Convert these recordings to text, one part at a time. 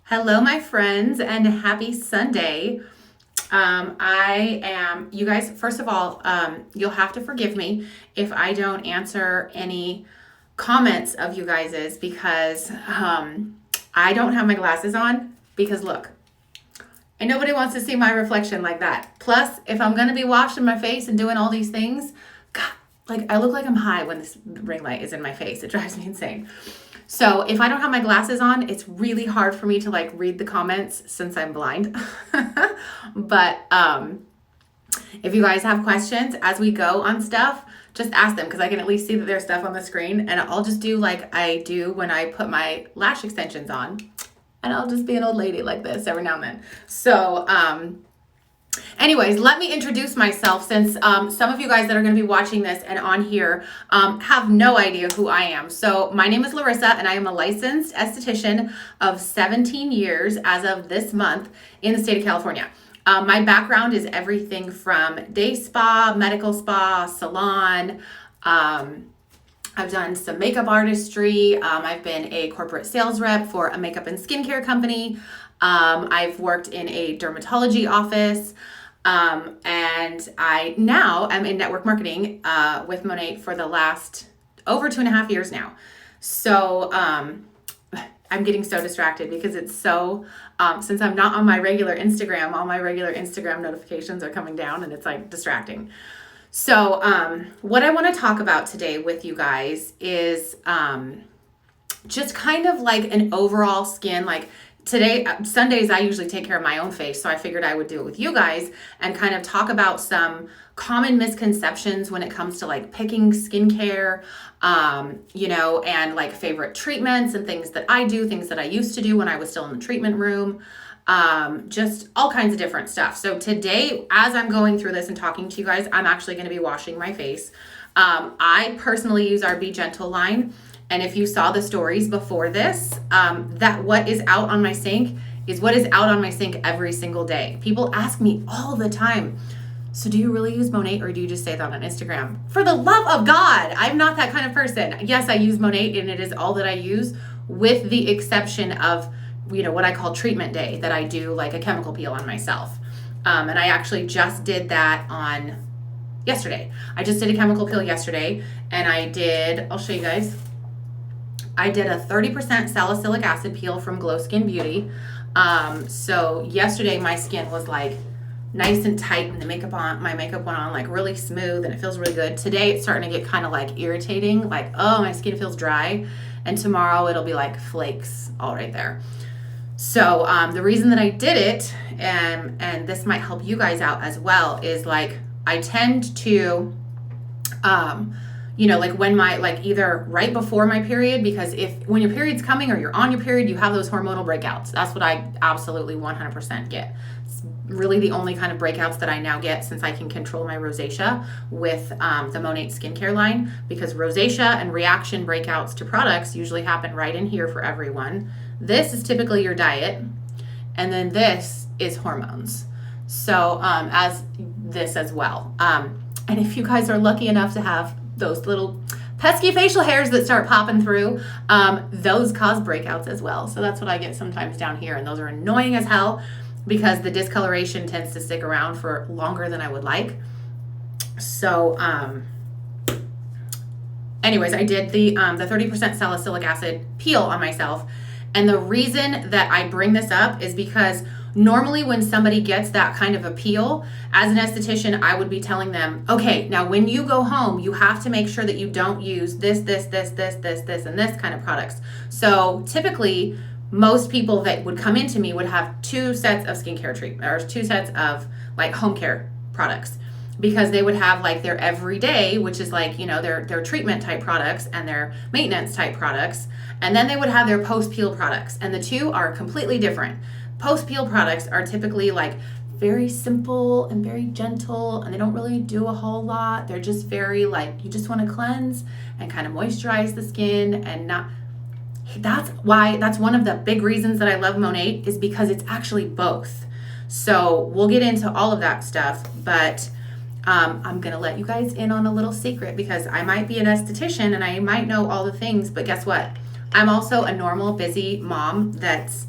Hello, my friends, and happy Sunday. You guys, first of all, you'll have to forgive me if I don't answer any comments of you guys's because I don't have my glasses on because look, and nobody wants to see my reflection like that. Plus, if I'm going to be washing my face and doing all these things, God, like I look like I'm high when this ring light is in my face. It drives me insane. So if I don't have my glasses on, it's really hard for me to like read the comments since I'm blind. But if you guys have questions as we go on stuff, just ask them because I can at least see that there's stuff on the screen, and I'll just do like I do when I put my lash extensions on, and I'll just be an old lady like this every now and then. So anyways, let me introduce myself since some of you guys that are going to be watching this and on here have no idea who I am. So my name is Larissa, and I am a licensed esthetician of 17 years as of this month in the state of California. My background is everything from day spa, medical spa, salon. I've done some makeup artistry. I've been a corporate sales rep for a makeup and skincare company. I've worked in a dermatology office. And I now am in network marketing with Monat for the last over 2.5 years now. So I'm getting so distracted because it's so, since I'm not on my regular Instagram, all my regular Instagram notifications are coming down and it's like distracting. So what I want to talk about today with you guys is just kind of like an overall skin, like today, Sundays, I usually take care of my own face. So I figured I would do it with you guys and kind of talk about some common misconceptions when it comes to like picking skincare, and like favorite treatments and things that I do, things that I used to do when I was still in the treatment room, just all kinds of different stuff. So today, as I'm going through this and talking to you guys, I'm actually going to be washing my face. I personally use our Be Gentle line. And if you saw the stories before this, that what is out on my sink is what is out on my sink every single day. People ask me all the time, so do you really use Monat or do you just say that on Instagram? For the love of God, I'm not that kind of person. Yes, I use Monat and it is all that I use with the exception of, what I call treatment day, that I do like a chemical peel on myself. And I actually just did that on yesterday. I just did a chemical peel yesterday and I'll show you guys. I did a 30% salicylic acid peel from Glow Skin Beauty. So yesterday my skin was like nice and tight and my makeup went on like really smooth and it feels really good. Today it's starting to get kind of like irritating, like, oh, my skin feels dry. And tomorrow it'll be like flakes all right there. So the reason that I did it, and this might help you guys out as well, is like I tend to like when either right before my period, because when your period's coming or you're on your period, you have those hormonal breakouts. That's what I absolutely 100% get. It's really the only kind of breakouts that I now get since I can control my rosacea with the Monat Skin Care line, because rosacea and reaction breakouts to products usually happen right in here for everyone. This is typically your diet, and then this is hormones. So as this as well. And if you guys are lucky enough to have those little pesky facial hairs that start popping through, those cause breakouts as well. So that's what I get sometimes down here. And those are annoying as hell because the discoloration tends to stick around for longer than I would like. So anyways, I did the 30% salicylic acid peel on myself. And the reason that I bring this up is because normally when somebody gets that kind of a peel, as an esthetician, I would be telling them, okay, now when you go home, you have to make sure that you don't use this, and this kind of products. So typically, most people that would come into me would have 2 sets of skincare treatment, or 2 sets of like home care products, because they would have like their everyday, which is like, their treatment type products and their maintenance type products. And then they would have their post-peel products. And the two are completely different. Post-peel products are typically like very simple and very gentle, and they don't really do a whole lot. They're just very like, you just want to cleanse and kind of moisturize the skin and not. That's one of the big reasons that I love Monat, is because it's actually both. So we'll get into all of that stuff, but I'm going to let you guys in on a little secret, because I might be an esthetician and I might know all the things, but guess what? I'm also a normal, busy mom that's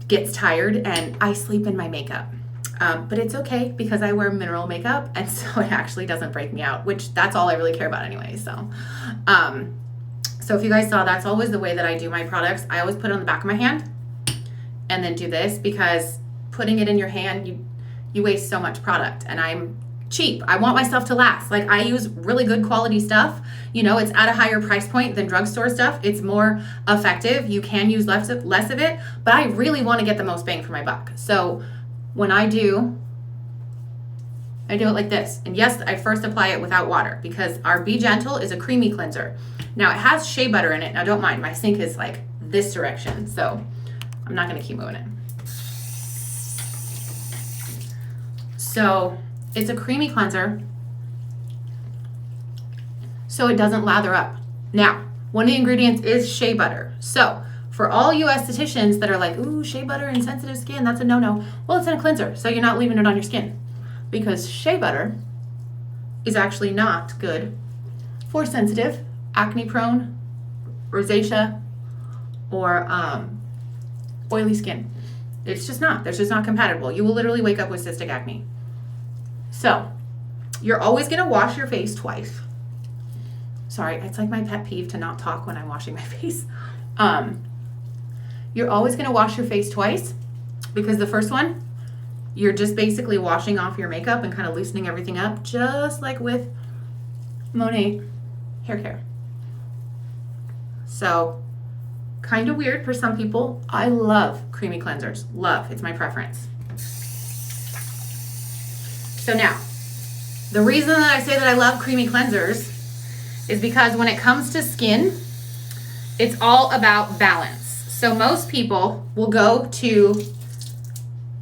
gets tired and I sleep in my makeup. But it's okay because I wear mineral makeup, and so it actually doesn't break me out, which that's all I really care about anyway. So if you guys saw, that's always the way that I do my products. I always put it on the back of my hand and then do this, because putting it in your hand, you waste so much product, and I'm cheap. I want myself to last. Like, I use really good quality stuff. You know, it's at a higher price point than drugstore stuff. It's more effective. You can use less of it, but I really want to get the most bang for my buck. So when I do it like this. And yes, I first apply it without water, because our Be Gentle is a creamy cleanser. Now, it has shea butter in it. Now, don't mind, my sink is like this direction, so I'm not going to keep moving it. So it's a creamy cleanser, so it doesn't lather up. Now, one of the ingredients is shea butter. So for all you estheticians that are like, ooh, shea butter and sensitive skin, that's a no-no. Well, it's in a cleanser, so you're not leaving it on your skin, because shea butter is actually not good for sensitive, acne-prone, rosacea, or oily skin. It's just not. They're just not compatible. You will literally wake up with cystic acne. So you're always going to wash your face twice. Sorry, it's like my pet peeve to not talk when I'm washing my face. You're always going to wash your face twice, because the first one, you're just basically washing off your makeup and kind of loosening everything up, just like with Monat hair care. So kind of weird for some people. I love creamy cleansers. Love. It's my preference. So now, the reason that I say that I love creamy cleansers is because when it comes to skin, it's all about balance. So most people will go to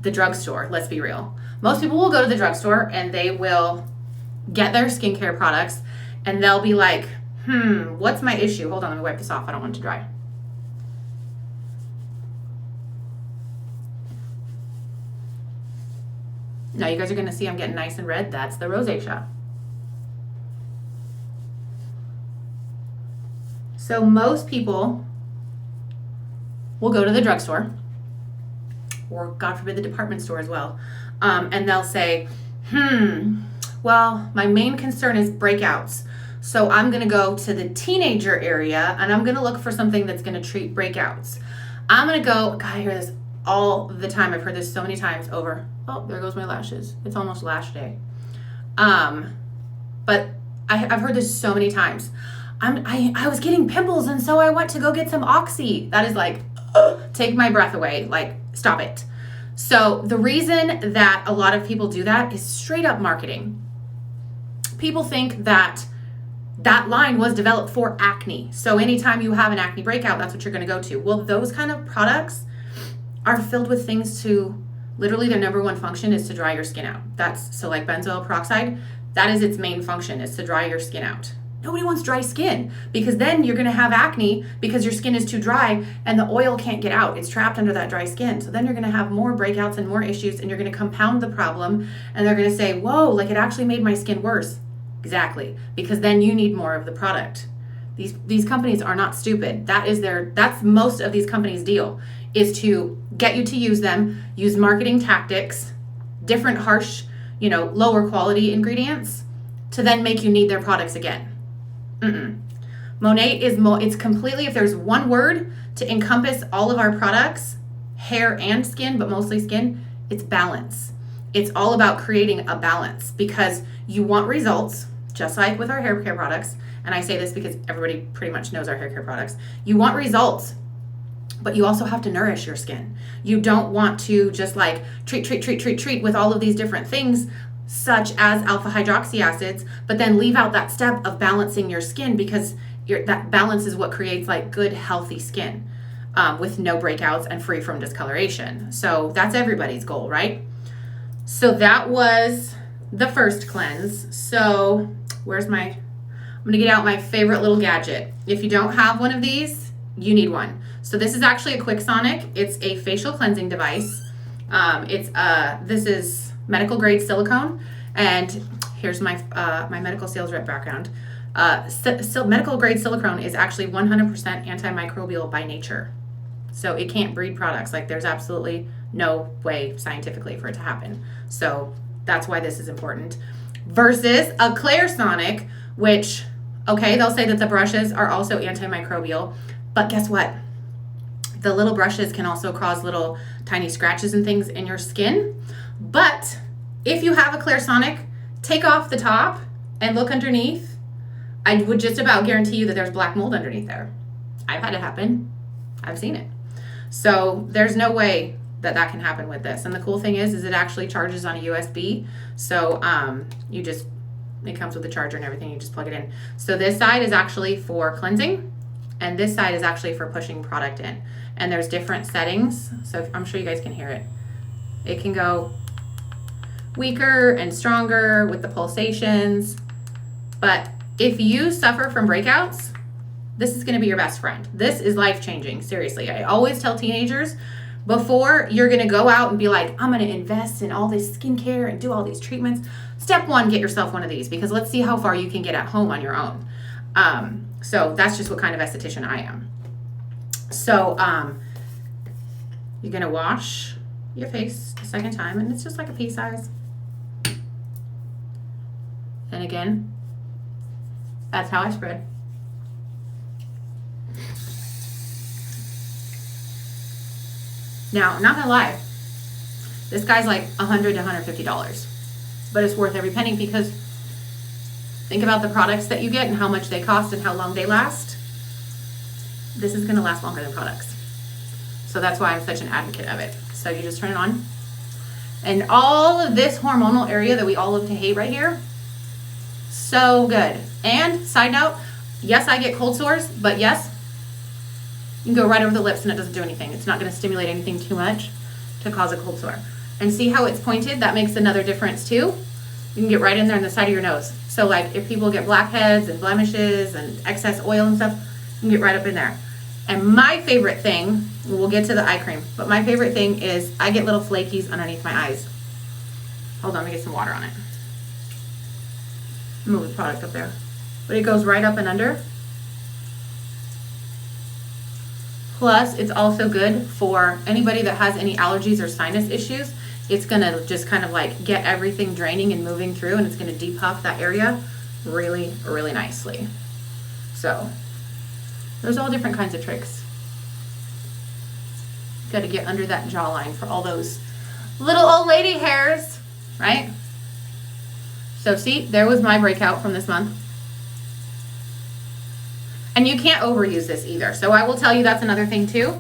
the drugstore, let's be real. Most people will go to the drugstore and they will get their skincare products and they'll be like, what's my issue? Hold on, let me wipe this off. I don't want it to dry. Now you guys are gonna see I'm getting nice and red. That's the rosacea. So most people will go to the drugstore, or God forbid the department store as well, and they'll say, well, my main concern is breakouts. So I'm gonna go to the teenager area and I'm gonna look for something that's gonna treat breakouts. I'm gonna go, God, I hear this all the time. I've heard this so many times over. Oh, there goes my lashes. It's almost lash day. But I've heard this so many times. I was getting pimples and so I went to go get some Oxy. That is like, take my breath away. Like, stop it. So the reason that a lot of people do that is straight up marketing. People think that line was developed for acne. So anytime you have an acne breakout, that's what you're going to go to. Well, those kind of products are filled with things to, literally their number one function is to dry your skin out. So like benzoyl peroxide, that is its main function, is to dry your skin out. Nobody wants dry skin, because then you're going to have acne because your skin is too dry and the oil can't get out. It's trapped under that dry skin. So then you're going to have more breakouts and more issues, and you're going to compound the problem, and they're going to say, whoa, like it actually made my skin worse. Exactly, because then you need more of the product. These companies are not stupid. That's most of these companies' deal, is to get you to use them, use marketing tactics, different harsh, lower quality ingredients, to then make you need their products again. Monat it's completely, if there's one word to encompass all of our products, hair and skin, but mostly skin, it's balance. It's all about creating a balance, because you want results, just like with our hair care products. And I say this because everybody pretty much knows our hair care products. You want results, but you also have to nourish your skin. You don't want to just like treat with all of these different things, such as alpha hydroxy acids, but then leave out that step of balancing your skin, because that balance is what creates like good, healthy skin with no breakouts and free from discoloration. So that's everybody's goal, right? So that was the first cleanse. So I'm gonna get out my favorite little gadget. If you don't have one of these, you need one. So this is actually a Quick Sonic. It's a facial cleansing device. This is medical grade silicone, and here's my medical sales rep background. Medical grade silicone is actually 100% antimicrobial by nature. So it can't breed products. Like there's absolutely no way scientifically for it to happen. So that's why this is important. Versus a Clarisonic, which, okay, they'll say that the brushes are also antimicrobial, but guess what? The little brushes can also cause little tiny scratches and things in your skin. But if you have a Clarisonic, take off the top and look underneath. I would just about guarantee you that there's black mold underneath there. I've had it happen. I've seen it. So there's no way that that can happen with this. And the cool thing is it actually charges on a USB. So it comes with a charger and everything. You just plug it in. So this side is actually for cleansing, and this side is actually for pushing product in. And there's different settings. So I'm sure you guys can hear it. It can go weaker and stronger with the pulsations. But if you suffer from breakouts, this is going to be your best friend. This is life-changing. Seriously. I always tell teenagers, before you're going to go out and be like, I'm going to invest in all this skincare and do all these treatments, step one, get yourself one of these, because let's see how far you can get at home on your own. So that's just what kind of esthetician I am. So you're going to wash your face a second time, and it's just like a pea size. And again, that's how I spread. Now, I'm not gonna lie, this guy's like $100 to $150, but it's worth every penny, because think about the products that you get and how much they cost and how long they last. This is gonna last longer than products. So that's why I'm such an advocate of it. So you just turn it on, and all of this hormonal area that we all love to hate right here, so good. And side note, yes, I get cold sores, but yes, you can go right over the lips and it doesn't do anything. It's not going to stimulate anything too much to cause a cold sore. And see how it's pointed? That makes another difference too. You can get right in there on the side of your nose. So like if people get blackheads and blemishes and excess oil and stuff, you can get right up in there. And my favorite thing, we'll get to the eye cream, but my favorite thing is I get little flakies underneath my eyes. Hold on, let me get some water on it. Move the product up there. But it goes right up and under. Plus, it's also good for anybody that has any allergies or sinus issues. It's gonna just kind of like get everything draining and moving through, and it's gonna depuff that area really, really nicely. So, there's all different kinds of tricks. Got to get under that jawline for all those little old lady hairs, right? So see, there was my breakout from this month. And you can't overuse this either. So I will tell you that's another thing too.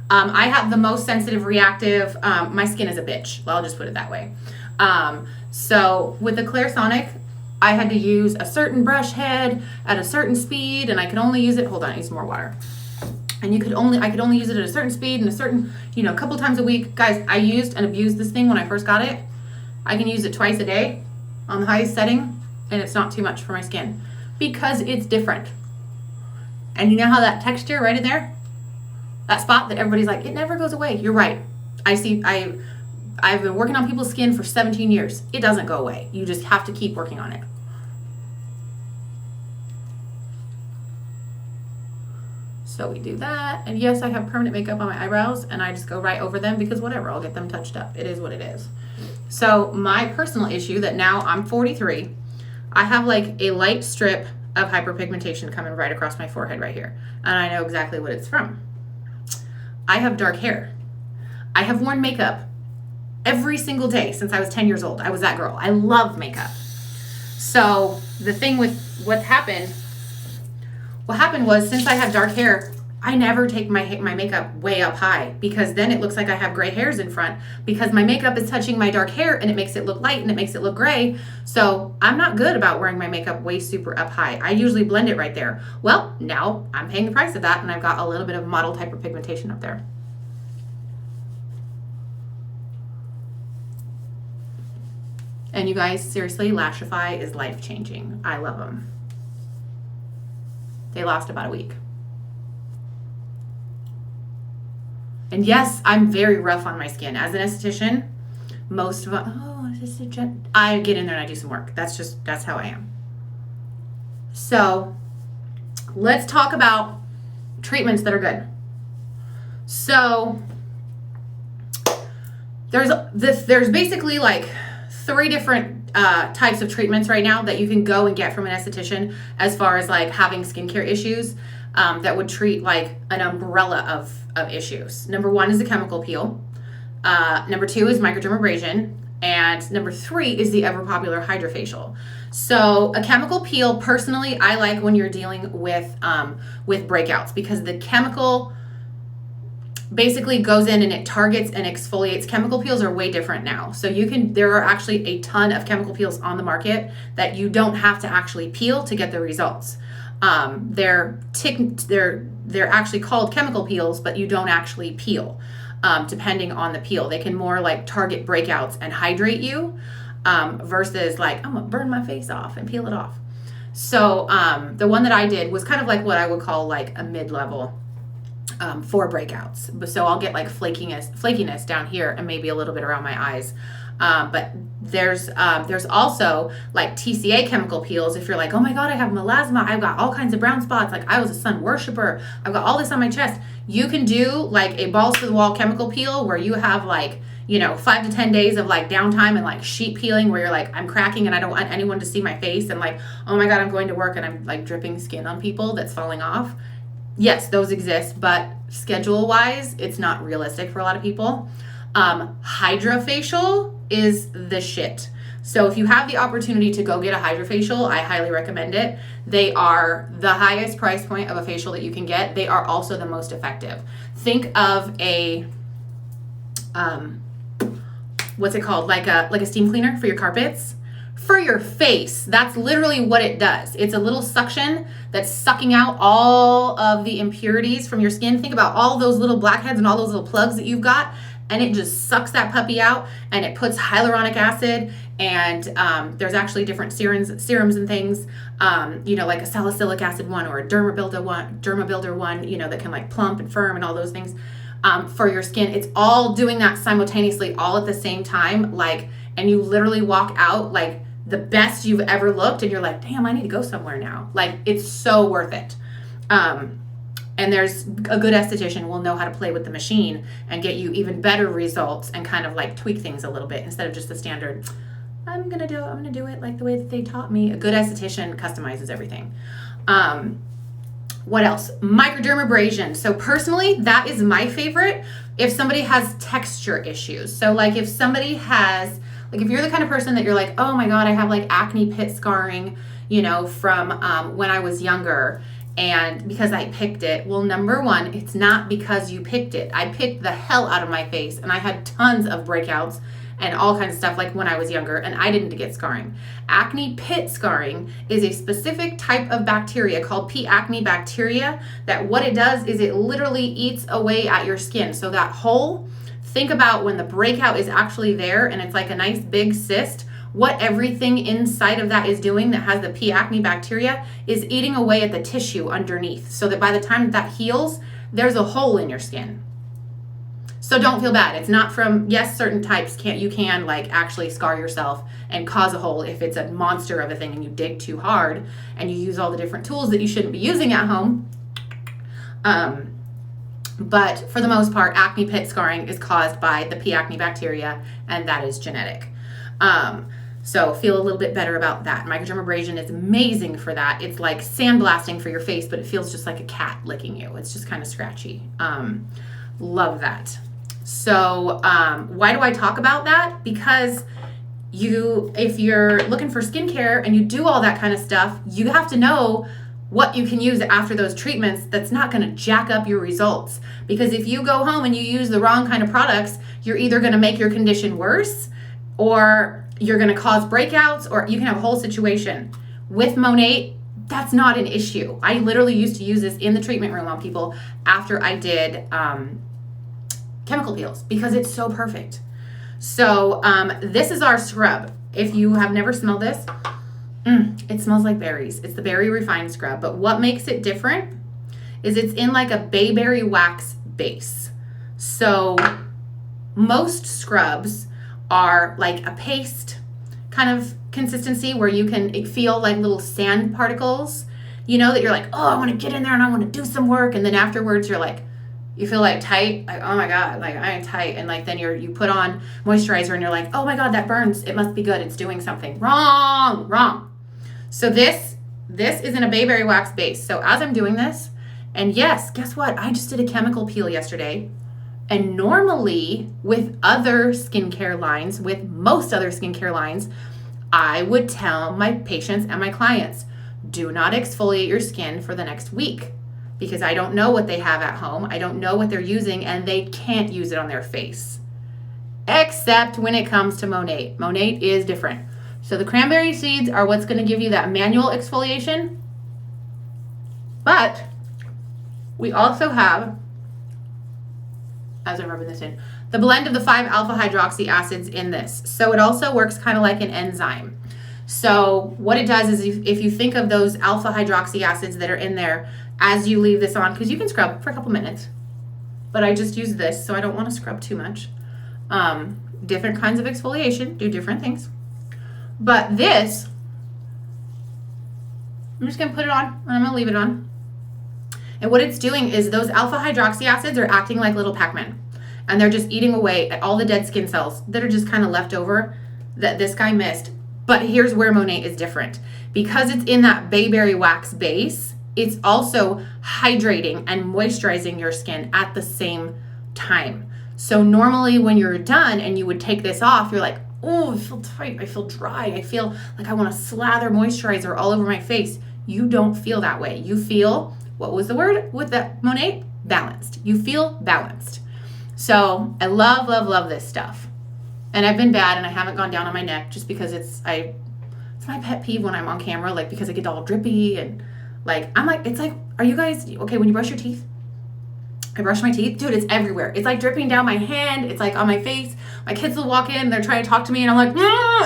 I have the most sensitive reactive, my skin is a bitch. Well, I'll just put it that way. So with the Clarisonic, I had to use a certain brush head at a certain speed, and I could only use it, hold on, I need some more water. And I could only use it at a certain speed and a certain, a couple times a week. Guys, I used and abused this thing when I first got it. I can use it twice a day on the highest setting, and it's not too much for my skin because it's different. And you know how that texture right in there, that spot that everybody's like, it never goes away. You're right. I've been working on people's skin for 17 years. It doesn't go away. You just have to keep working on it. So we do that. And yes, I have permanent makeup on my eyebrows, and I just go right over them because whatever, I'll get them touched up. It is what it is. So my personal issue that now I'm 43, I have like a light strip of hyperpigmentation coming right across my forehead right here. And I know exactly what it's from. I have dark hair. I have worn makeup every single day since I was 10 years old. I was that girl. I love makeup. So the thing with what happened was since I have dark hair, I never take my makeup way up high because then it looks like I have gray hairs in front because my makeup is touching my dark hair and it makes it look light and it makes it look gray. So I'm not good about wearing my makeup way super up high. I usually blend it right there. Well, now I'm paying the price of that and I've got a little bit of mottled hyperpigmentation up there. And you guys, seriously, Lashify is life-changing. I love them. They last about a week. And yes, I'm very rough on my skin. As an esthetician, most of I get in there and I do some work. That's how I am. So let's talk about treatments that are good. So there's basically like 3 different types of treatments right now that you can go and get from an esthetician as far as like having skincare issues that would treat like an umbrella of issues. Number 1 is the chemical peel. Number 2 is microdermabrasion. And number 3 is the ever popular hydrofacial. So a chemical peel, personally, I like when you're dealing with breakouts, because the chemical basically goes in and it targets and exfoliates. Chemical peels are way different now. So there are actually a ton of chemical peels on the market that you don't have to actually peel to get the results. They're actually called chemical peels, but you don't actually peel. Depending on the peel, they can more like target breakouts and hydrate you, versus like, I'm gonna burn my face off and peel it off. So the one that I did was kind of like what I would call like a mid-level for breakouts. So I'll get like flakiness down here and maybe a little bit around my eyes. But there's also like TCA chemical peels. If you're like, oh my God, I have melasma, I've got all kinds of brown spots, like I was a sun worshiper, I've got all this on my chest. You can do like a balls to the wall chemical peel where you have like, 5 to 10 days of like downtime and like sheet peeling where you're like, I'm cracking and I don't want anyone to see my face, and like, oh my God, I'm going to work and I'm like dripping skin on people that's falling off. Yes, those exist, but schedule wise, it's not realistic for a lot of people. Hydrofacial is the shit. So if you have the opportunity to go get a hydrofacial, I highly recommend it. They are the highest price point of a facial that you can get. They are also the most effective. Think of a, what's it called? Like a steam cleaner for your carpets. For your face, that's literally what it does. It's a little suction that's sucking out all of the impurities from your skin. Think about all those little blackheads and all those little plugs that you've got, and it just sucks that puppy out, and it puts hyaluronic acid, and there's actually different serums and things, like a salicylic acid one or a dermabuilder one, that can like plump and firm and all those things for your skin. It's all doing that simultaneously, all at the same time, and you literally walk out like the best you've ever looked, and you're like, damn, I need to go somewhere now. Like, it's so worth it. And there's a good esthetician will know how to play with the machine and get you even better results and kind of like tweak things a little bit instead of just the standard, I'm gonna do it like the way that they taught me. A good esthetician customizes everything. What else? Microdermabrasion. So personally, that is my favorite if somebody has texture issues. So like if somebody has, like if you're the kind of person that you're like, oh my God, I have like acne pit scarring, from when I was younger, and because I picked it. Well, number 1, it's not because you picked it. I picked the hell out of my face, and I had tons of breakouts and all kinds of stuff like when I was younger, and I didn't get scarring. Acne pit scarring is a specific type of bacteria called P. acne bacteria that what it does is it literally eats away at your skin. So that hole, think about when the breakout is actually there and it's like a nice big cyst, what everything inside of that is doing that has the P. acne bacteria is eating away at the tissue underneath, so that by the time that heals, there's a hole in your skin. So don't feel bad. It's not from, yes, certain types you can like actually scar yourself and cause a hole if it's a monster of a thing and you dig too hard and you use all the different tools that you shouldn't be using at home. But for the most part, acne pit scarring is caused by the P. acne bacteria, and that is genetic. So feel a little bit better about that. Microdermabrasion is amazing for that. It's like sandblasting for your face, but it feels just like a cat licking you. It's just kind of scratchy. Love that. So why do I talk about that? Because if you're looking for skincare and you do all that kind of stuff, you have to know what you can use after those treatments that's not going to jack up your results. Because if you go home and you use the wrong kind of products, you're either going to make your condition worse, or you're going to cause breakouts, or you can have a whole situation. With Monat, that's not an issue. I literally used to use this in the treatment room on people after I did chemical peels because it's so perfect. So this is our scrub. If you have never smelled this, it smells like berries. It's the berry refined scrub, but what makes it different is it's in like a bayberry wax base. So most scrubs are like a paste kind of consistency where you can feel like little sand particles, that you're like, oh, I want to get in there and I want to do some work. And then afterwards you're like, You feel like tight, like, oh my God, like I am tight. And like then you put on moisturizer and you're like, oh my God, that burns. It must be good. It's doing something. Wrong. So this is in a bayberry wax base. So as I'm doing this, and yes, guess what? I just did a chemical peel yesterday. And normally with other skincare lines, with most other skincare lines, I would tell my patients and my clients, do not exfoliate your skin for the next week, because I don't know what they have at home. I don't know what they're using, and they can't use it on their face. Except when it comes to Monat. Monat is different. So the cranberry seeds are what's going to give you that manual exfoliation. But we also have, as I'm rubbing this in, the blend of the 5 alpha hydroxy acids in this. So it also works kind of like an enzyme. So what it does is if you think of those alpha hydroxy acids that are in there as you leave this on, because you can scrub for a couple minutes, but I just use this, so I don't want to scrub too much. Different kinds of exfoliation do different things. But this, I'm just going to put it on, and I'm going to leave it on. And what it's doing is those alpha hydroxy acids are acting like little Pac-Man. And they're just eating away at all the dead skin cells that are just kind of left over that this guy missed. But here's where Monat is different. Because it's in that bayberry wax base, it's also hydrating and moisturizing your skin at the same time. So normally when you're done and you would take this off, you're like, oh, I feel tight, I feel dry, I feel like I want to slather moisturizer all over my face. You don't feel that way. You feel, what was the word with that Monat? Balanced. You feel balanced. So I love this stuff. And I've been bad and I haven't gone down on my neck just because it's my pet peeve when I'm on camera, like because I get all drippy and like, I'm like, it's like, are you guys, okay, when you brush your teeth? I brush my teeth, dude, it's everywhere. It's like dripping down my hand. It's like on my face. My kids will walk in, they're trying to talk to me and I'm like,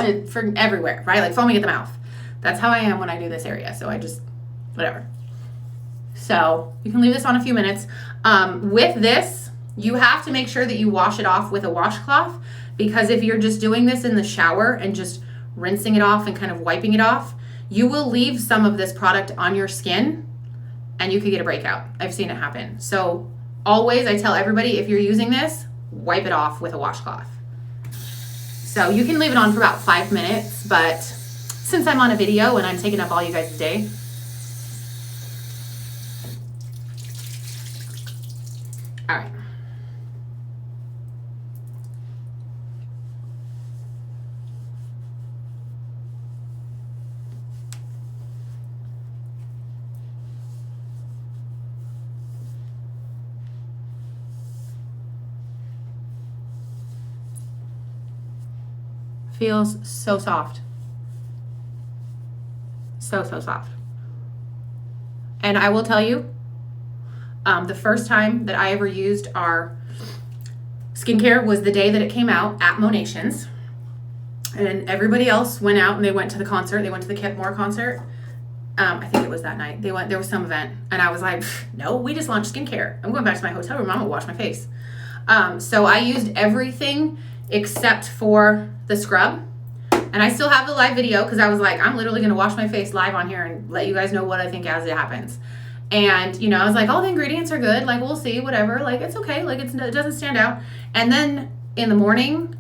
it's from everywhere, right? Like foaming at the mouth. That's how I am when I do this area. So I just, whatever. So you can leave this on a few minutes. With this, you have to make sure that you wash it off with a washcloth, because if you're just doing this in the shower and just rinsing it off and kind of wiping it off, you will leave some of this product on your skin and you could get a breakout. I've seen it happen. So always, I tell everybody, if you're using this, wipe it off with a washcloth. So you can leave it on for about 5 minutes, but since I'm on a video and I'm taking up all you guys' day, all right. Feels so soft. So soft. And I will tell you, the first time that I ever used our skincare was the day that it came out at Monations. And everybody else went out and they went to the concert. They went to the Kip Moore concert. I think it was that night. There was some event. And I was like, no, we just launched skincare. I'm going back to my hotel room. I'm gonna wash my face. So I used everything except for the scrub. And I still have the live video because I was like, I'm literally going to wash my face live on here and let you guys know what I think as it happens. And, you know, I was like, all the ingredients are good. Like, we'll see, whatever. Like, it's okay. Like, it doesn't stand out. And then in the morning,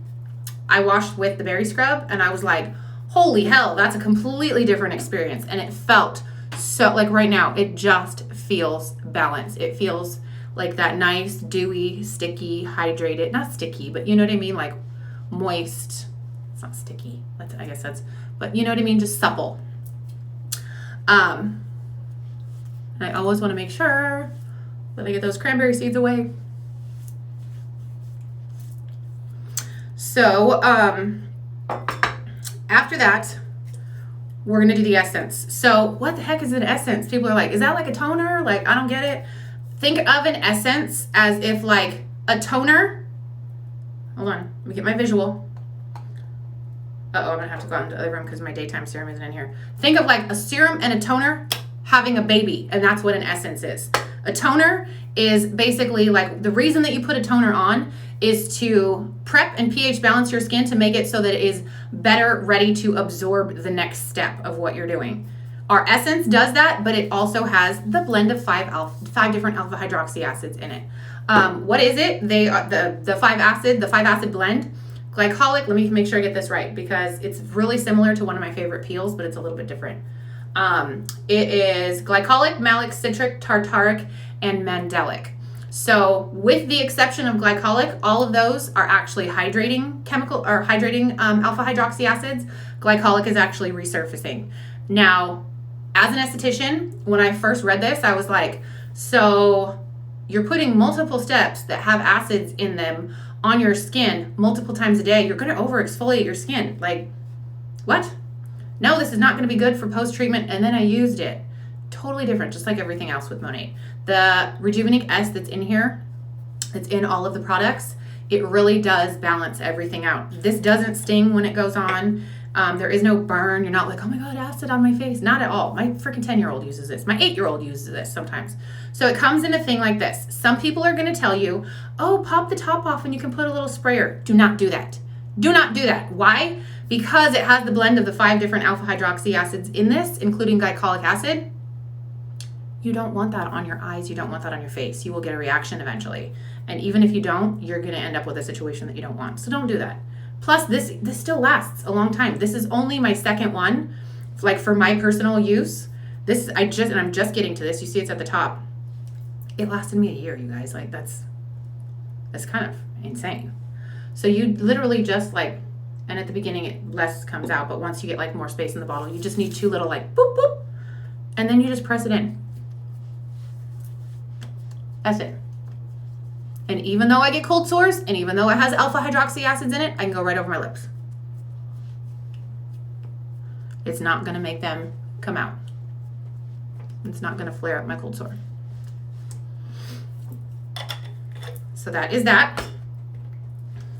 I washed with the berry scrub and I was like, holy hell, that's a completely different experience. And it felt so, like right now, it just feels balanced. It feels like that nice, dewy, sticky, hydrated, not sticky, but you know what I mean? Like moist. It's not sticky. I guess that's, but you know what I mean? Just supple. And I always want to make sure that I get those cranberry seeds away. So, after that, we're going to do the essence. So what the heck is an essence? People are like, is that like a toner? Like, I don't get it. Think of an essence as if like a toner. Hold on. Let me get my visual. Uh-oh, I'm going to have to go out into the other room because my daytime serum isn't in here. Think of like a serum and a toner having a baby, and that's what an essence is. A toner is basically like the reason that you put a toner on is to prep and pH balance your skin to make it so that it is better ready to absorb the next step of what you're doing. Our essence does that, but it also has the blend of five different alpha hydroxy acids in it. What is it? They are the 5-acid blend. Glycolic, let me make sure I get this right because it's really similar to one of my favorite peels, but it's a little bit different. It is glycolic, malic, citric, tartaric, and mandelic. So with the exception of glycolic, all of those are actually hydrating alpha hydroxy acids. Glycolic is actually resurfacing. Now, as an esthetician, when I first read this, I was like, so you're putting multiple steps that have acids in them on your skin multiple times a day. You're going to over exfoliate your skin. Like, what? No, this is not going to be good for post-treatment. And then I used it. Totally different, just like everything else with Monat. The Rejuvenic S that's in here, that's in all of the products, it really does balance everything out. This doesn't sting when it goes on. There is no burn. You're not like, oh my God, acid on my face. Not at all. My freaking 10-year-old uses this. My 8-year-old uses this sometimes. So it comes in a thing like this. Some people are going to tell you, oh, pop the top off and you can put a little sprayer. Do not do that. Do not do that. Why? Because it has the blend of the 5 different alpha hydroxy acids in this, including glycolic acid. You don't want that on your eyes. You don't want that on your face. You will get a reaction eventually. And even if you don't, you're going to end up with a situation that you don't want. So don't do that. Plus, this still lasts a long time. This is only my second one, like for my personal use. I'm just getting to this. You see it's at the top. It lasted me a year, you guys. Like that's kind of insane. So you literally just like, and at the beginning less comes out, but once you get like more space in the bottle, you just need 2 little like boop, boop, and then you just press it in. That's it. And even though I get cold sores, and even though it has alpha hydroxy acids in it, I can go right over my lips. It's not going to make them come out. It's not going to flare up my cold sore. So that is that.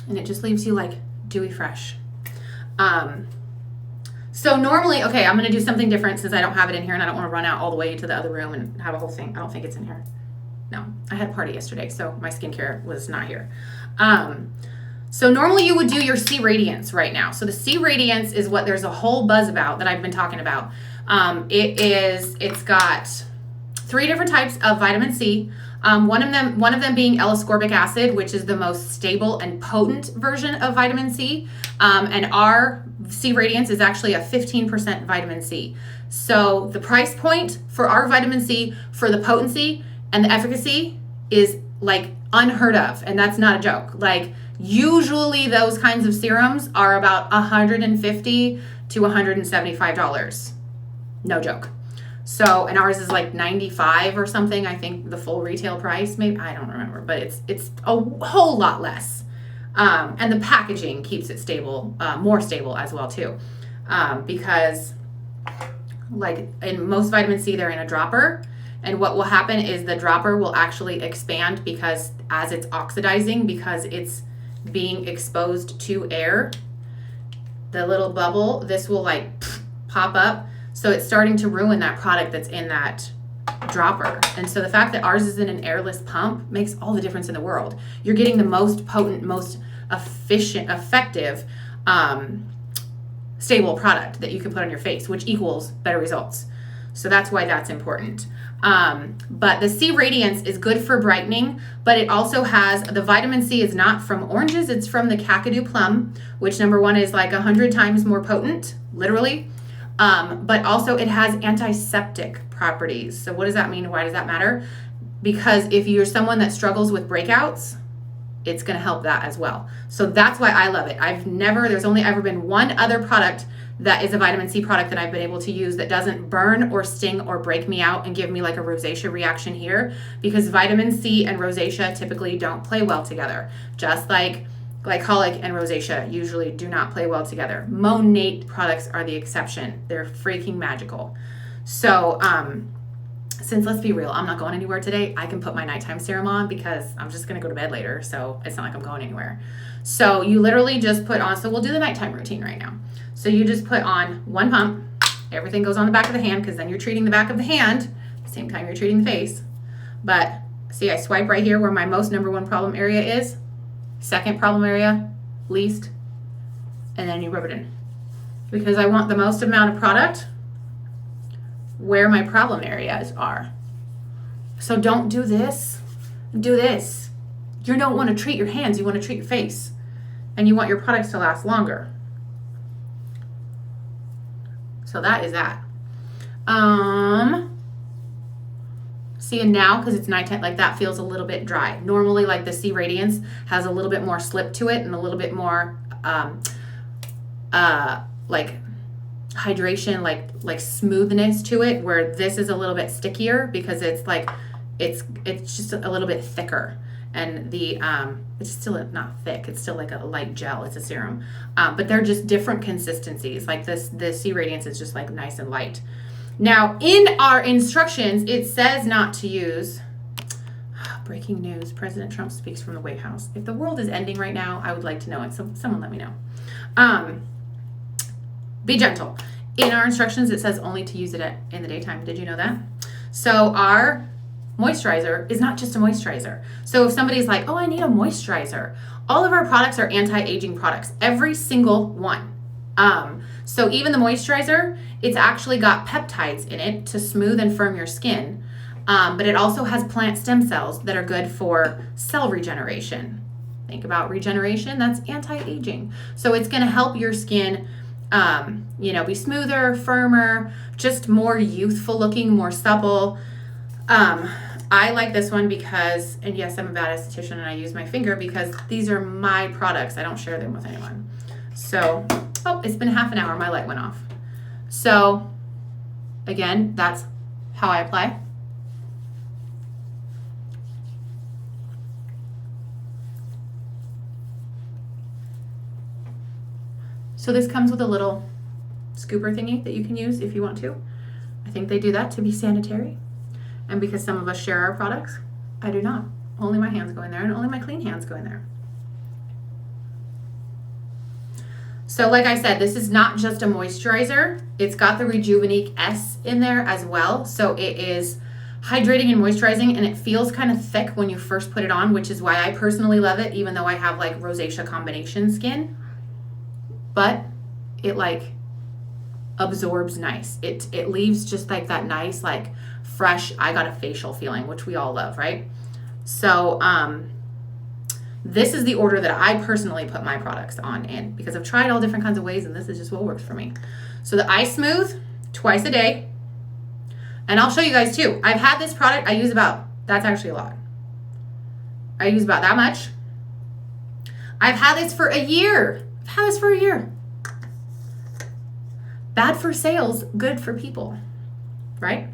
And it just leaves you like dewy fresh. So normally, okay, I'm going to do something different since I don't have it in here and I don't want to run out all the way to the other room and have a whole thing. I don't think it's in here. No, I had a party yesterday, so my skincare was not here. So normally you would do your C Radiance right now. So the C Radiance is what there's a whole buzz about that I've been talking about. It's got 3 different types of vitamin C. One of them being L-ascorbic acid, which is the most stable and potent version of vitamin C. And our C Radiance is actually a 15% vitamin C. So the price point for our vitamin C for the potency and the efficacy is like unheard of. And that's not a joke. Like usually those kinds of serums are about $150 to $175. No joke. So, and ours is like 95 or something. I think the full retail price, maybe, I don't remember, but it's a whole lot less. And the packaging keeps it stable, more stable as well too. Because like in most vitamin C, they're in a dropper. And what will happen is the dropper will actually expand because as it's oxidizing, because it's being exposed to air, the little bubble, this will like pop up. So it's starting to ruin that product that's in that dropper. And so the fact that ours is in an airless pump makes all the difference in the world. You're getting the most potent, most efficient, effective, stable product that you can put on your face, which equals better results. So that's why that's important. But the C Radiance is good for brightening, but it also has, the vitamin C is not from oranges, it's from the Kakadu plum, which number 1 is like 100 times more potent, literally. But also it has antiseptic properties. So what does that mean? Why does that matter? Because if you're someone that struggles with breakouts, it's going to help that as well. So that's why I love it. There's only ever been one other product that is a vitamin C product that I've been able to use that doesn't burn or sting or break me out and give me like a rosacea reaction here, because vitamin C and rosacea typically don't play well together. Just like glycolic and rosacea usually do not play well together. Monat products are the exception. They're freaking magical. So, since let's be real, I'm not going anywhere today, I can put my nighttime serum on because I'm just going to go to bed later. So it's not like I'm going anywhere. So you literally just put on, so we'll do the nighttime routine right now. So you just put on 1 pump. Everything goes on the back of the hand because then you're treating the back of the hand at the same time you're treating the face. But see, I swipe right here where my most number 1 problem area is. Second problem area, least, and then you rub it in. Because I want the most amount of product where my problem areas are. So don't do this, do this. you don't want to treat your hands, you want to treat your face. And you want your products to last longer. So that is that. See, and now, because it's nighttime, like that feels a little bit dry. Normally, like the C Radiance has a little bit more slip to it and a little bit more like hydration, like smoothness to it, where this is a little bit stickier because it's like it's just a little bit thicker. And the it's still not thick, it's still like a light gel, it's a serum, but they're just different consistencies. Like the C Radiance is just like nice and light. Now in our instructions it says not to use breaking news, President Trump speaks from the White House. If the world is ending right now, I would like to know it, so someone let me know. Be gentle. In our instructions it says only to use it in the daytime. Did you know that? So our moisturizer is not just a moisturizer. So if somebody's like, oh, I need a moisturizer, all of our products are anti-aging products, every single one. So even the moisturizer, it's actually got peptides in it to smooth and firm your skin, but it also has plant stem cells that are good for cell regeneration. Think about regeneration, that's anti-aging. So it's going to help your skin be smoother, firmer, just more youthful looking, more supple. I like this one because, and yes, I'm a bad esthetician and I use my finger because these are my products. I don't share them with anyone. So, oh, it's been half an hour. My light went off. So, again, that's how I apply. So this comes with a little scooper thingy that you can use if you want to. I think they do that to be sanitary. And because some of us share our products, I do not. Only my hands go in there and only my clean hands go in there. So like I said, this is not just a moisturizer. It's got the Rejuvenique S in there as well. So it is hydrating and moisturizing, and it feels kind of thick when you first put it on, which is why I personally love it, even though I have like rosacea combination skin. But it like absorbs nice. It leaves just like that nice, like fresh, I got a facial feeling, which we all love, right? So this is the order that I personally put my products on in, because I've tried all different kinds of ways and this is just what works for me. So the Eye Smooth twice a day, and I'll show you guys too. I've had this product, I use about, that's actually a lot. I use about that much. I've had this for a year. I've had this for a year. Bad for sales, good for people, right?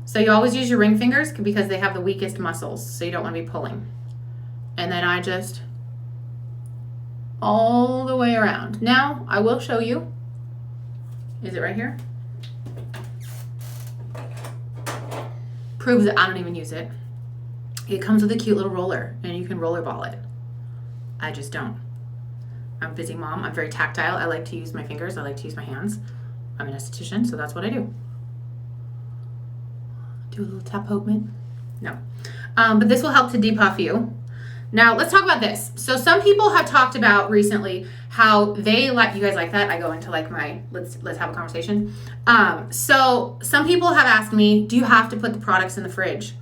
So you always use your ring fingers because they have the weakest muscles, so you don't want to be pulling. And then I just all the way around. Now I will show you. Is it right here? Proves that I don't even use it. It comes with a cute little roller and you can rollerball it. I just don't. I'm a busy mom. I'm very tactile. I like to use my fingers. I like to use my hands. I'm an esthetician, so that's what I do. Do a little tap Hopeman. No. But this will help to depuff you. Now, let's talk about this. So some people have talked about recently how they like, you guys like that? I go into like my, let's have a conversation. So some people have asked me, do you have to put the products in the fridge?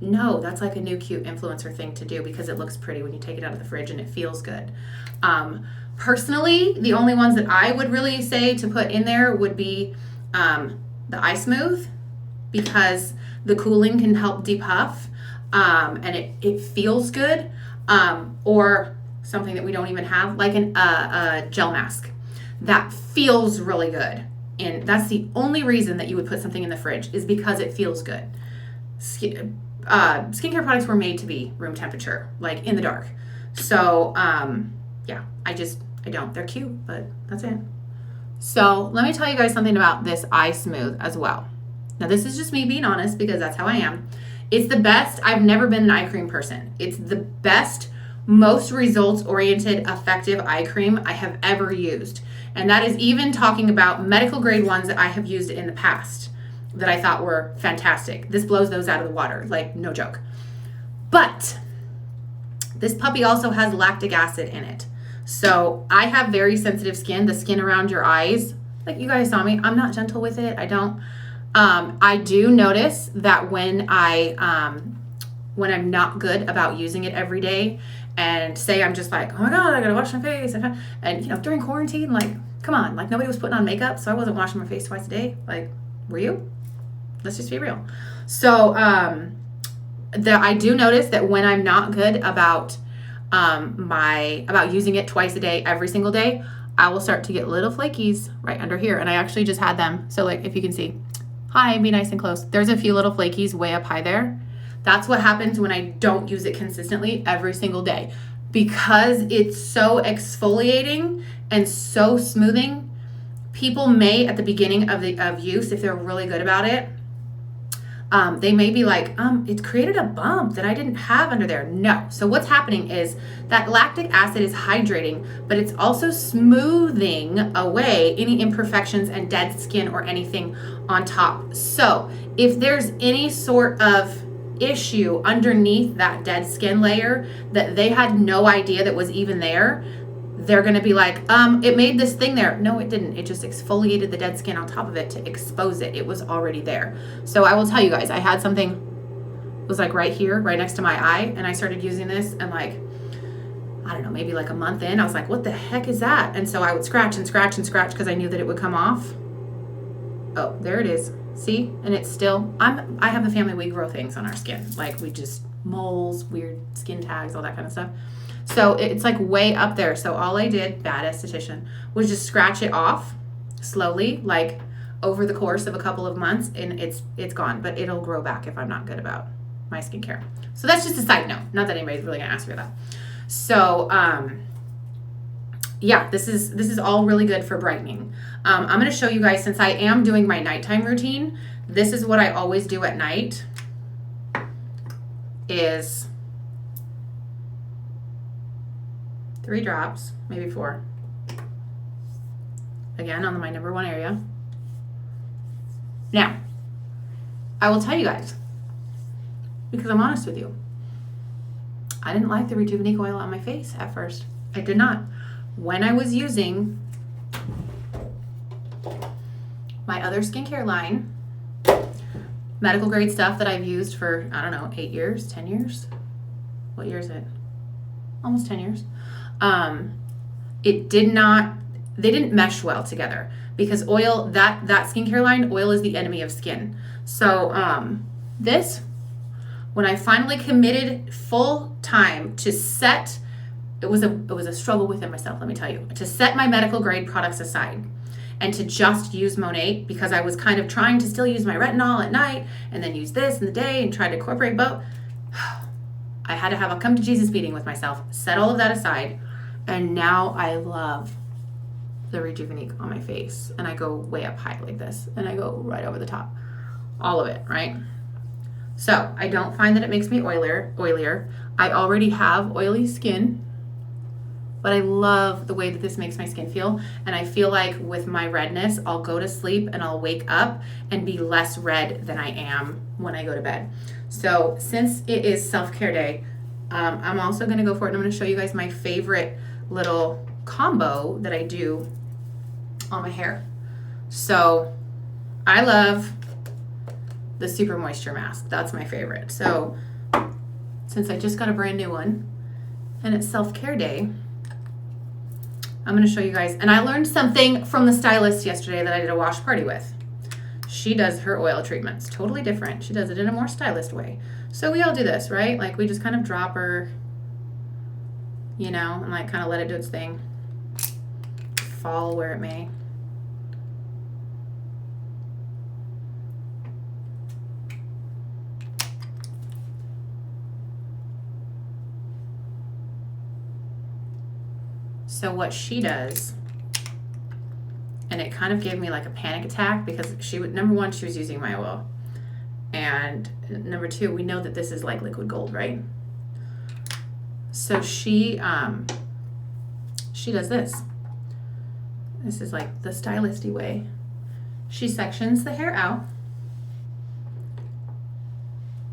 No, that's like a new cute influencer thing to do because it looks pretty when you take it out of the fridge and it feels good. Personally, the only ones that I would really say to put in there would be the Eye Smooth, because the cooling can help depuff, and it feels good, or something that we don't even have, like a gel mask that feels really good. And that's the only reason that you would put something in the fridge, is because it feels good. Skincare products were made to be room temperature, like in the dark. So yeah, I don't. They're cute, but that's it. So let me tell you guys something about this Eye Smooth as well. Now this is just me being honest because that's how I am. It's the best. I've never been an eye cream person. It's the best, most results-oriented, effective eye cream I have ever used. And that is even talking about medical grade ones that I have used in the past that I thought were fantastic. This blows those out of the water, like no joke. But this puppy also has lactic acid in it. So I have very sensitive skin, the skin around your eyes. Like you guys saw me, I'm not gentle with it. I do notice that when I when I'm not good about using it every day, and say I'm just like, oh my God, I gotta wash my face. And you know, during quarantine, like, come on, like nobody was putting on makeup, so I wasn't washing my face twice a day. Like, were you? Let's just be real. So I do notice that when I'm not good about about using it twice a day, every single day, I will start to get little flakies right under here. And I actually just had them. So like, if you can see, hi, be nice and close. There's a few little flakies way up high there. That's what happens when I don't use it consistently every single day. Because it's so exfoliating and so smoothing, people may, at the beginning of use, if they're really good about it, they may be like, it created a bump that I didn't have under there. No. So what's happening is that lactic acid is hydrating, but it's also smoothing away any imperfections and dead skin or anything on top. So if there's any sort of issue underneath that dead skin layer that they had no idea that was even there, they're going to be like, it made this thing there. No, it didn't. It just exfoliated the dead skin on top of it to expose it. It was already there. So I will tell you guys, I had something, it was like right here, right next to my eye. And I started using this, and like, I don't know, maybe like a month in, I was like, what the heck is that? And so I would scratch and scratch and scratch because I knew that it would come off. Oh, there it is. See? And it's still, I have a family, we grow things on our skin. Like we just, moles, weird skin tags, all that kind of stuff. So it's like way up there. So all I did, bad esthetician, was just scratch it off slowly, like over the course of a couple of months, and it's gone. But it'll grow back if I'm not good about my skincare. So that's just a side note. Not that anybody's really gonna ask me that. So yeah, this is all really good for brightening. I'm gonna show you guys, since I am doing my nighttime routine, this is what I always do at night. Is 3 drops, maybe 4. Again, on my number 1 area. Now, I will tell you guys, because I'm honest with you, I didn't like the Rejuvenate oil on my face at first. I did not. When I was using my other skincare line, medical grade stuff that I've used for, I don't know, 8 years, 10 years? What year is it? Almost 10 years. They didn't mesh well together, because oil, that skincare line, oil is the enemy of skin. So this, when I finally committed full time to set, it was a struggle within myself, let me tell you, to set my medical grade products aside and to just use Monat, because I was kind of trying to still use my retinol at night and then use this in the day and try to incorporate both. I had to have a come to Jesus meeting with myself, set all of that aside, and now I love the Rejuvenate on my face. And I go way up high like this, and I go right over the top. All of it, right? So I don't find that it makes me oilier. I already have oily skin, but I love the way that this makes my skin feel. And I feel like with my redness, I'll go to sleep and I'll wake up and be less red than I am when I go to bed. So since it is self-care day, I'm also gonna go for it, and I'm gonna show you guys my favorite little combo that I do on my hair. So I love the Super Moisture Mask. That's my favorite. So since I just got a brand new one and it's self-care day, I'm going to show you guys. And I learned something from the stylist yesterday that I did a wash party with. She does her oil treatments totally different. She does it in a more stylist way. So we all do this, right? Like we just kind of drop her, you know, and like kind of let it do its thing. Fall where it may. So what she does, and it kind of gave me like a panic attack, because she would, number one, she was using my oil, and number two, we know that this is like liquid gold, right? So she does this. This is like the stylisty way. She sections the hair out,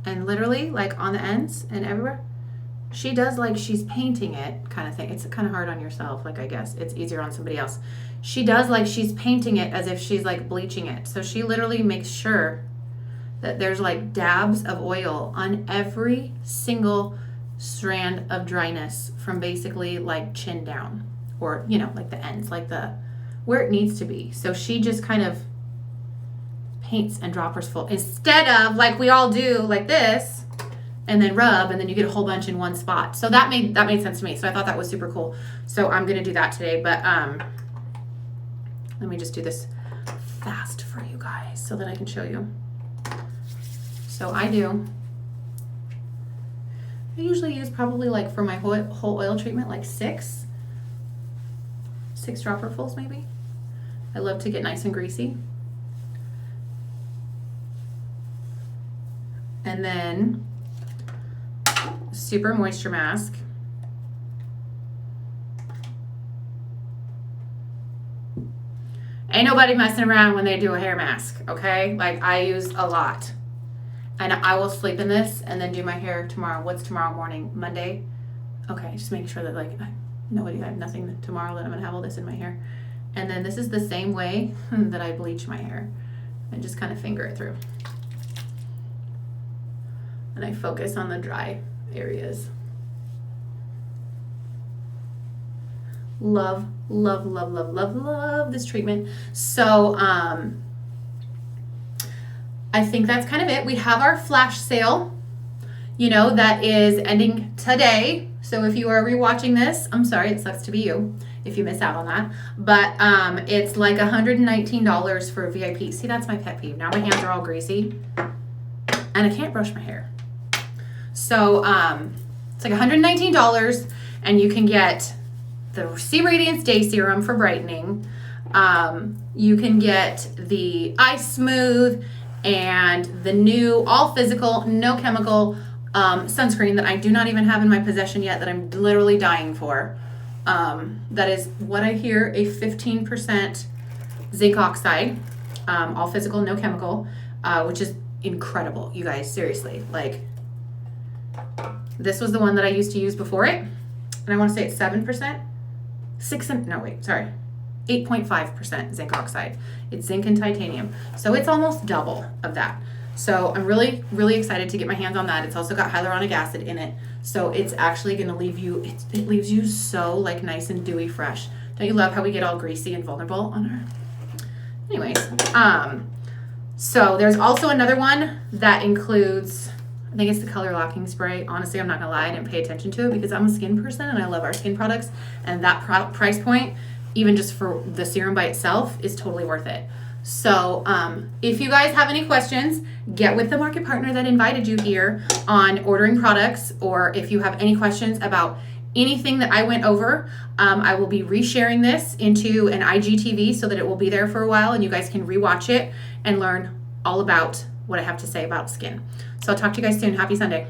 and literally like on the ends and everywhere, she does like she's painting it kind of thing. It's kind of hard on yourself, like I guess it's easier on somebody else. She does like she's painting it as if she's like bleaching it. So she literally makes sure that there's like dabs of oil on every single strand of dryness from basically like chin down, or you know, like the ends, like the where it needs to be. So she just kind of paints and droppers full instead of like we all do like this and then rub and then you get a whole bunch in one spot. So that made sense to me. So I thought that was super cool. So I'm gonna do that today, but let me just do this fast for you guys so that I can show you. So I usually use probably like for my whole oil treatment like six dropperfuls maybe. I love to get nice and greasy. And then super moisture mask. Ain't nobody messing around when they do a hair mask, okay? Like I use a lot. And I will sleep in this and then do my hair tomorrow. What's tomorrow morning? Monday? Okay, just making sure that like I have nothing tomorrow, that I'm gonna have all this in my hair. And then this is the same way that I bleach my hair. And just kind of finger it through. And I focus on the dry areas. Love, love, love, love, love, love this treatment. So I think that's kind of it. We have our flash sale, you know, that is ending today. So if you are rewatching this, I'm sorry, it sucks to be you if you miss out on that. But it's like $119 for a VIP. See, that's my pet peeve. Now my hands are all greasy and I can't brush my hair. So it's like $119 and you can get the C Radiance Day Serum for brightening. You can get the Ice Smooth and the new all physical, no chemical sunscreen that I do not even have in my possession yet, that I'm literally dying for. That is what I hear, a 15% zinc oxide, all physical, no chemical, which is incredible, you guys, seriously. Like, this was the one that I used to use before it, and I want to say it's 7%, 8.5% zinc oxide. It's zinc and titanium, so it's almost double of that. So I'm really, really excited to get my hands on that. It's also got hyaluronic acid in it, so it's actually going to leave you, it leaves you so like nice and dewy fresh. Don't you love how we get all greasy and vulnerable on our, anyways. So there's also another one that includes, I think it's the color locking spray. Honestly, I'm not gonna lie, I didn't pay attention to it because I'm a skin person and I love our skin products, and that price point, even just for the serum by itself, is totally worth it. So if you guys have any questions, get with the market partner that invited you here on ordering products, or if you have any questions about anything that I went over, I will be resharing this into an IGTV so that it will be there for a while and you guys can rewatch it and learn all about what I have to say about skin. So I'll talk to you guys soon. Happy Sunday.